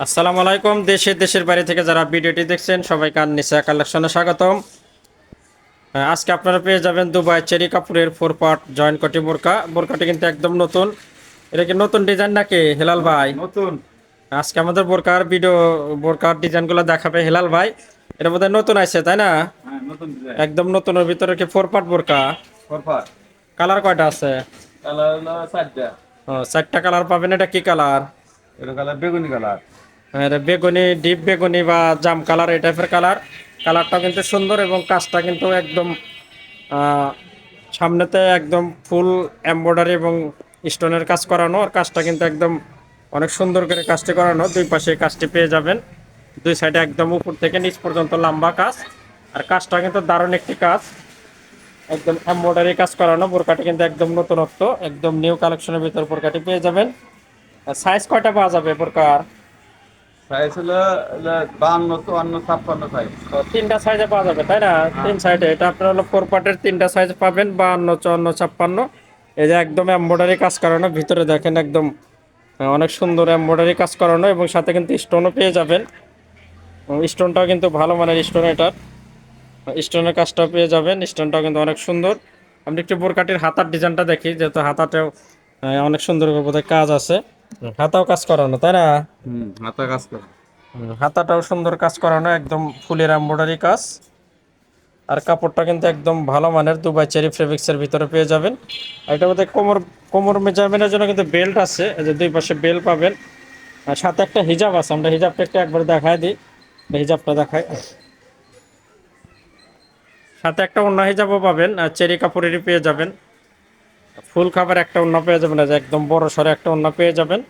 আসসালামু আলাইকুম। দেশের বাইরে থেকে যারা ভিডিওটি দেখছেন সবাইকে আননিসা কালেকশনে স্বাগতম। আজকে আপনারা পেয়ে যাবেন দুবাই চেরি কাপড়ের 4 পার্ট জয়েন্ট কটি বোরকা। বোরকাটি কিন্তু একদম নতুন। এটা কি নতুন ডিজাইন নাকি হেলাল ভাই? নতুন। আজকে আমাদের বোরকার ডিজাইনগুলো দেখাবে হেলাল ভাই। এটা বোধহয় নতুন আছে তাই না? হ্যাঁ, নতুন ডিজাইন। একদম নতুনের ভিতরে কি 4 পার্ট বোরকা? ফরফার। কালার কয়টা আছে? কালার হলো 4টা। ও, 4টা কালার পাবেন। এটা কি কালার? এটা কালার বেগুনি কালার। এটা বেগুনি, ডিপ বেগুনি বা জাম কালার, এই টাইপের কালার। কালারটা কিন্তু সুন্দর এবং কাজটা কিন্তু একদম আহ, সামনেতে একদম ফুল এমব্রয়ডারি এবং স্টোনের কাজ করানো। আর কাজটা কিন্তু একদম অনেক সুন্দর করে কাজটি করানো। দুই পাশে কাজটি পেয়ে যাবেন, দুই সাইডে একদম উপর থেকে নিচ পর্যন্ত লম্বা কাজ। আর কাজটা কিন্তু দারুণ একটি কাজ, একদম এমব্রয়ডারি কাজ করানো। বোরকাটি কিন্তু একদম নতুনত্ব, একদম নিউ কালেকশনের ভিতর বোরকাটি পেয়ে যাবেন। সাইজ কয়টা পাওয়া যাবে বোরকার? সাইজ হলো 52, 54, 56 সাইজ। তো 3টা সাইজে পাওয়া যাবে তাই না? হ্যাঁ। 3 সাইজে এটা আপনার হলো 4 পার্টের 3টা সাইজ পাবেন, 52, 54, 56। এই যে একদম এমব্রয়ডারি কাজ করানো, ভিতরে দেখেন একদম অনেক সুন্দর এমব্রয়ডারি কাজ করানো এবং সাথে কিন্তু স্টোনও পেয়ে যাবেন। স্টোনটাও কিন্তু ভালো মানের স্টোন, এটার স্টোনের কাজটাও পেয়ে যাবেন। স্টোনটাও কিন্তু অনেক সুন্দর। আমি একটু বোরকাটির হাতার ডিজাইনটা দেখি, যেহেতু হাতাতেও অনেক সুন্দর করে বোধহয় কাজ আছে। হাতাও কাজ করানো তাই না? মাথা কাজ করে। হাতাটাও সুন্দর কাজ করানো, একদম ফুলের এমব্রয়ডারি কাজ। আর কাপড়টা কিন্তু একদম ভালো মানের দুবাই চেরি ফেব্রিক্সের ভিতরে পেয়ে যাবেন। আর এটা মধ্যে কোমর কোমর মেজারমেন্টের জন্য কিন্তু বেল্ট আছে, এই যে দুই পাশে বেল্ট পাবেন। আর সাথে একটা হিজাব আছে, আমরা হিজাবটা একটু একবার দেখায় দিই। হিজাবটা দেখায়, সাথে একটা অন্য হিজাবও পাবেন, আর চেরি কাপড়েরই পেয়ে যাবেন। ফুল খাবার একটা অন্য পেয়ে যাবেন, এই যে একদম বড় সড়ো একটা অন্য পেয়ে যাবেন।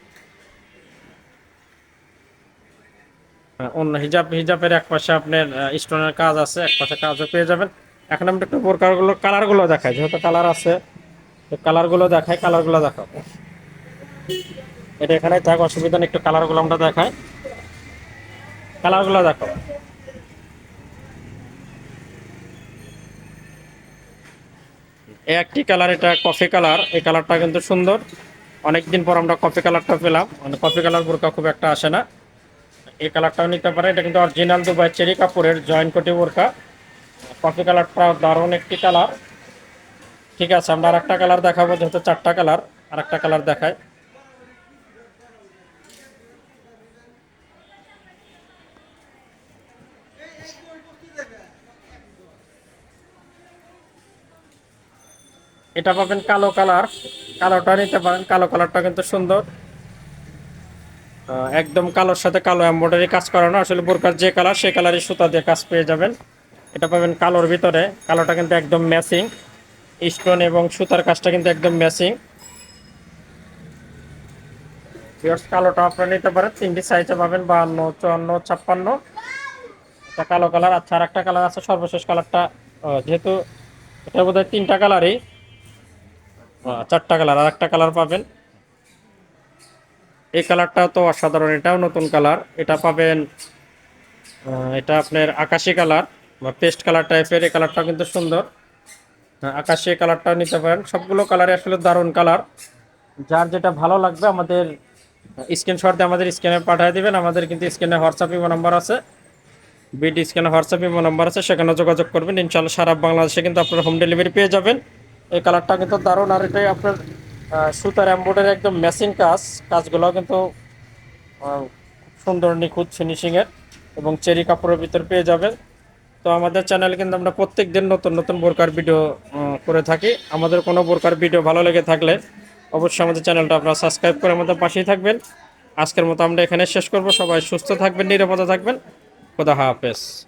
অন্য হিজাবের এক পাশে আপনার স্টোনের কাজ আছে, এক পাশে কাজও পেয়ে যাবেন। এখন আমরা একটু বোরকাগুলো কালারগুলো দেখাই, যেহেতু কালার আছে কালারগুলো দেখাই। কালারগুলো দেখাও, এটা এখানে থাক, অসুবিধা নেই। একটু কালারগুলো আমরা দেখাই, কালারগুলো দেখো। এই একটি কালার, এটা কফি কালার। এই কালারটা কিন্তু সুন্দর, অনেকদিন পর আমরা কফি কালারটা পেলাম। মানে কফি কালার বোরকা খুব একটা আসে না। এই কালারটাও নিতে পারে, এটা কিন্তু অরিজিনাল দুবাই চেরি কাপড়ের জয়েন্ট কোটি বোরকা। কফি কালারটা দারুণ একটি কালার। ঠিক আছে, আমরা আরেকটা কালার দেখাবো, যেহেতু 4টা কালার। আরেকটা কালার দেখায়, এটা পাবেন কালো কালার। কালোটা নিতে পারেন, কালো কালারটা কিন্তু সুন্দর। একদম কালোর সাথে কালো এমব্রয়ডারি কাজ করানো। আসলে বোরকার যে কালার সেই কালারই সুতা দিয়ে কাজ পেয়ে যাবেন। এটা পাবেন কালোর ভিতরে। কালোটা কিন্তু একদম ম্যাচিং, স্টোন এবং সুতার কাজটা কিন্তু একদম ম্যাচিং। কালোটা আপনারা নিতে পারেন, 3টি সাইজে পাবেন, 52, 54, 56। এটা কালো কালার। আচ্ছা, আর একটা কালার আছে, সর্বশেষ কালারটা। যেহেতু এটা বোধহয় 3টা কালারই, 4টা কালার। আর একটা কালার পাবেন, এই কালারটাও তো অসাধারণ, এটাও নতুন কালার। এটা পাবেন, এটা আপনার আকাশি কালার বা পেস্ট কালার টাইপের। এই কালারটা কিন্তু সুন্দর। আকাশি কালারটা নিতে পারেন। সবগুলো কালারই আসলে দারুণ কালার। যার যেটা ভালো লাগবে আমাদের স্ক্রিনশট দিয়ে আমাদের স্ক্রিনে পাঠিয়ে দিবেন। আমাদের কিন্তু স্ক্রিনে হোয়াটসঅ্যাপ ইমো নাম্বার আছে, বিডি স্ক্রিনে হোয়াটসঅ্যাপ ইমো নাম্বার আছে, সেখানে যোগাযোগ করবেন। ইনশাআল্লাহ সারা বাংলাদেশে কিন্তু আপনার হোম ডেলিভারি পেয়ে যাবেন। এই কালারটা কিন্তু দারুণ। আর এটাই আপনার সুতার এমব্রয়ডারি একদম মেশিন কাজ। কাজগুলো কিন্তু সুন্দর, নিখুঁত ফিনিশিংয়ের এবং চেরি কাপড়ের ভিতর পেয়ে যাবেন। তো আমাদের চ্যানেলে কিন্তু আমরা প্রত্যেক দিন নতুন নতুন বোরকার ভিডিও করে থাকি। আমাদের কোনো বোরকার ভিডিও ভালো লেগে থাকলে অবশ্যই আমাদের চ্যানেলটা আপনারা সাবস্ক্রাইব করে আমাদের পাশেই থাকবেন। আজকের মতো আমরা এখানে শেষ করব। সবাই সুস্থ থাকবেন, নিরাপদে থাকবেন। খোদা হাফেজ।